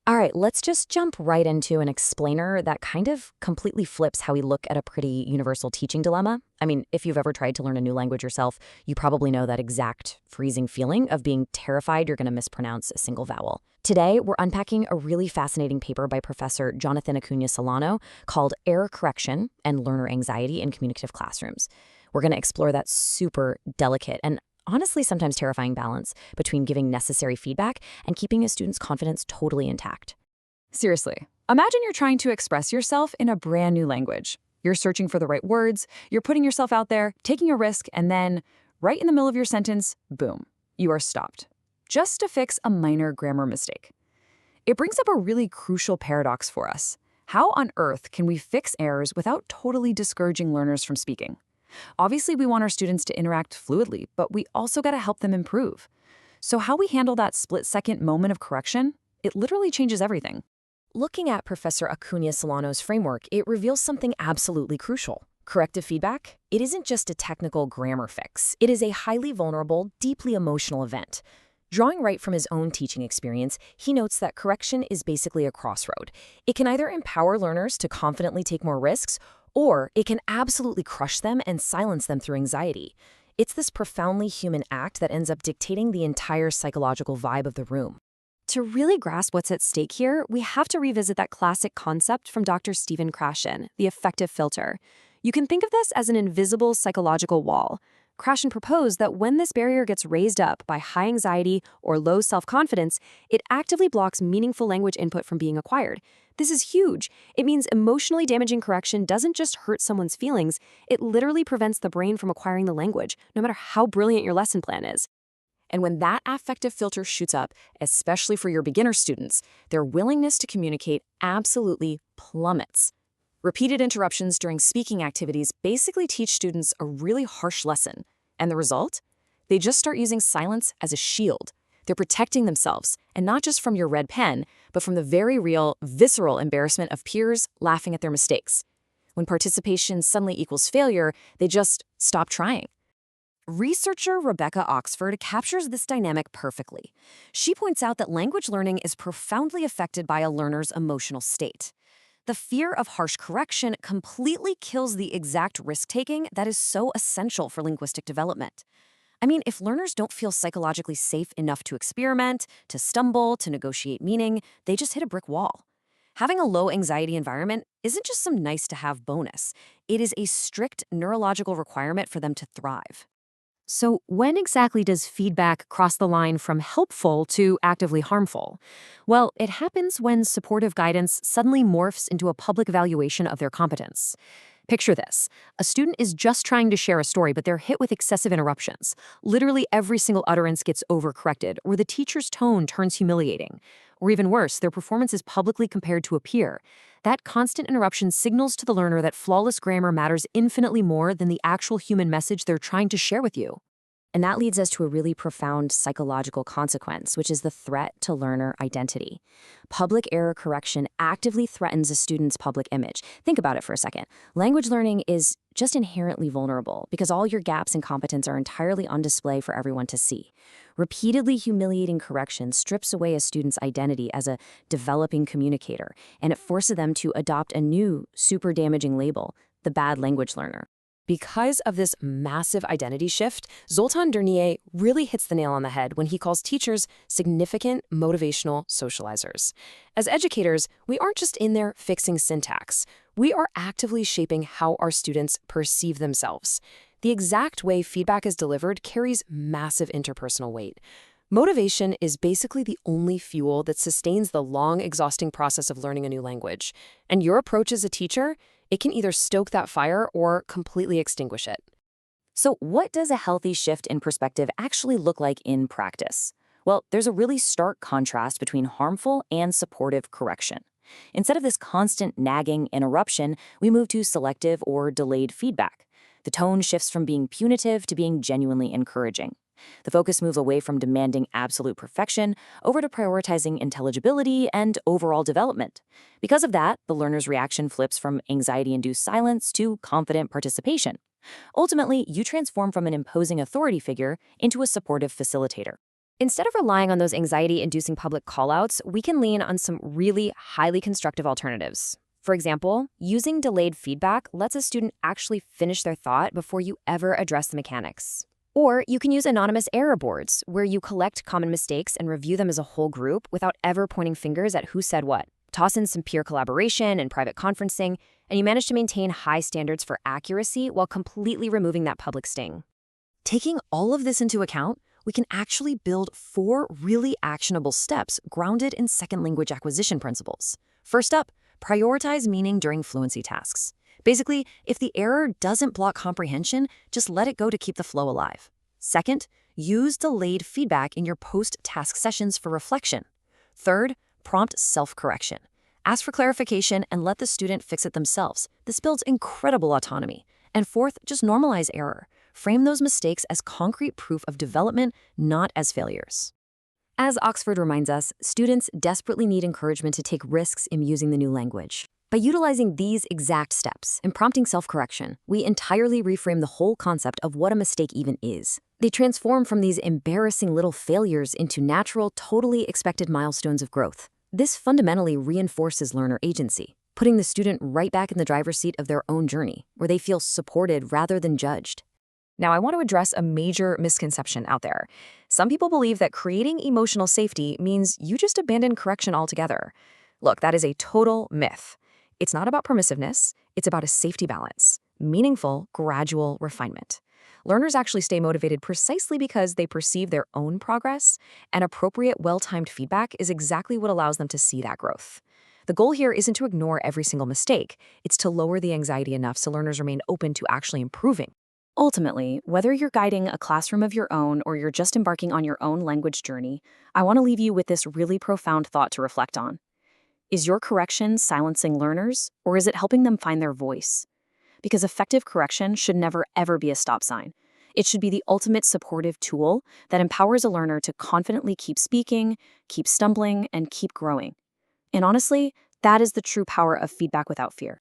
All right, let's just jump right into an explainer that kind of completely flips how we look at a pretty universal teaching dilemma. I mean, if you've ever tried to learn a new language yourself, you probably know that exact freezing feeling of being terrified you're going to mispronounce a single vowel. Today, we're unpacking a really fascinating paper by Professor Jonathan Acuna Solano called Error Correction and Learner Anxiety in Communicative Classrooms. We're going to explore that super delicate and honestly sometimes terrifying balance between giving necessary feedback and keeping a student's confidence totally intact. Seriously, imagine you're trying to express yourself in a brand new language. You're searching for the right words, you're putting yourself out there, taking a risk, and then, right in the middle of your sentence, boom, you are stopped. Just to fix a minor grammar mistake. It brings up a really crucial paradox for us. How on earth can we fix errors without totally discouraging learners from speaking? Obviously, we want our students to interact fluidly, but we also got to help them improve. So how we handle that split-second moment of correction, it literally changes everything. Looking at Professor Acuna Solano's framework, it reveals something absolutely crucial. Corrective feedback? It isn't just a technical grammar fix. It is a highly vulnerable, deeply emotional event. Drawing right from his own teaching experience, he notes that correction is basically a crossroad. It can either empower learners to confidently take more risks, or it can absolutely crush them and silence them through anxiety. It's this profoundly human act that ends up dictating the entire psychological vibe of the room. To really grasp what's at stake here, we have to revisit that classic concept from Dr. Stephen Krashen, the affective filter. You can think of this as an invisible psychological wall. Krashen proposed that when this barrier gets raised up by high anxiety or low self-confidence, it actively blocks meaningful language input from being acquired. This is huge. It means emotionally damaging correction doesn't just hurt someone's feelings, it literally prevents the brain from acquiring the language, no matter how brilliant your lesson plan is. And when that affective filter shoots up, especially for your beginner students, their willingness to communicate absolutely plummets. Repeated interruptions during speaking activities basically teach students a really harsh lesson. And the result? They just start using silence as a shield. They're protecting themselves, and not just from your red pen, but from the very real, visceral embarrassment of peers laughing at their mistakes. When participation suddenly equals failure, they just stop trying. Researcher Rebecca Oxford captures this dynamic perfectly. She points out that language learning is profoundly affected by a learner's emotional state. The fear of harsh correction completely kills the exact risk-taking that is so essential for linguistic development. I mean, if learners don't feel psychologically safe enough to experiment, to stumble, to negotiate meaning, they just hit a brick wall. Having a low-anxiety environment isn't just some nice-to-have bonus. It is a strict neurological requirement for them to thrive. So when exactly does feedback cross the line from helpful to actively harmful? Well, it happens when supportive guidance suddenly morphs into a public evaluation of their competence. Picture this. A student is just trying to share a story, but they're hit with excessive interruptions. Literally every single utterance gets overcorrected, or the teacher's tone turns humiliating. Or even worse, their performance is publicly compared to a peer. That constant interruption signals to the learner that flawless grammar matters infinitely more than the actual human message they're trying to share with you. And that leads us to a really profound psychological consequence, which is the threat to learner identity. Public error correction actively threatens a student's public image. Think about it for a second. Language learning is just inherently vulnerable because all your gaps in competence are entirely on display for everyone to see. Repeatedly humiliating correction strips away a student's identity as a developing communicator, and it forces them to adopt a new, super damaging label, the bad language learner. Because of this massive identity shift, Zoltan Dernier really hits the nail on the head when he calls teachers significant motivational socializers. As educators, we aren't just in there fixing syntax. We are actively shaping how our students perceive themselves. The exact way feedback is delivered carries massive interpersonal weight. Motivation is basically the only fuel that sustains the long, exhausting process of learning a new language. And your approach as a teacher, it can either stoke that fire or completely extinguish it. So what does a healthy shift in perspective actually look like in practice? Well, there's a really stark contrast between harmful and supportive correction. Instead of this constant nagging interruption, we move to selective or delayed feedback. The tone shifts from being punitive to being genuinely encouraging. The focus moves away from demanding absolute perfection over to prioritizing intelligibility and overall development. Because of that, the learner's reaction flips from anxiety-induced silence to confident participation. Ultimately, you transform from an imposing authority figure into a supportive facilitator. Instead of relying on those anxiety-inducing public callouts, we can lean on some really highly constructive alternatives. For example, using delayed feedback lets a student actually finish their thought before you ever address the mechanics. Or you can use anonymous error boards, where you collect common mistakes and review them as a whole group without ever pointing fingers at who said what. Toss in some peer collaboration and private conferencing, and you manage to maintain high standards for accuracy while completely removing that public sting. Taking all of this into account, we can actually build 4 really actionable steps grounded in second language acquisition principles. First up, prioritize meaning during fluency tasks. Basically, if the error doesn't block comprehension, just let it go to keep the flow alive. Second, use delayed feedback in your post-task sessions for reflection. Third, prompt self-correction. Ask for clarification and let the student fix it themselves. This builds incredible autonomy. And fourth, just normalize error. Frame those mistakes as concrete proof of development, not as failures. As Oxford reminds us, students desperately need encouragement to take risks in using the new language. By utilizing these exact steps and prompting self-correction, we entirely reframe the whole concept of what a mistake even is. They transform from these embarrassing little failures into natural, totally expected milestones of growth. This fundamentally reinforces learner agency, putting the student right back in the driver's seat of their own journey, where they feel supported rather than judged. Now, I want to address a major misconception out there. Some people believe that creating emotional safety means you just abandon correction altogether. Look, that is a total myth. It's not about permissiveness, it's about a safety balance, meaningful, gradual refinement. Learners actually stay motivated precisely because they perceive their own progress, and appropriate, well-timed feedback is exactly what allows them to see that growth. The goal here isn't to ignore every single mistake, it's to lower the anxiety enough so learners remain open to actually improving. Ultimately, whether you're guiding a classroom of your own or you're just embarking on your own language journey, I want to leave you with this really profound thought to reflect on. Is your correction silencing learners, or is it helping them find their voice? Because effective correction should never ever be a stop sign. It should be the ultimate supportive tool that empowers a learner to confidently keep speaking, keep stumbling, and keep growing. And honestly, that is the true power of feedback without fear.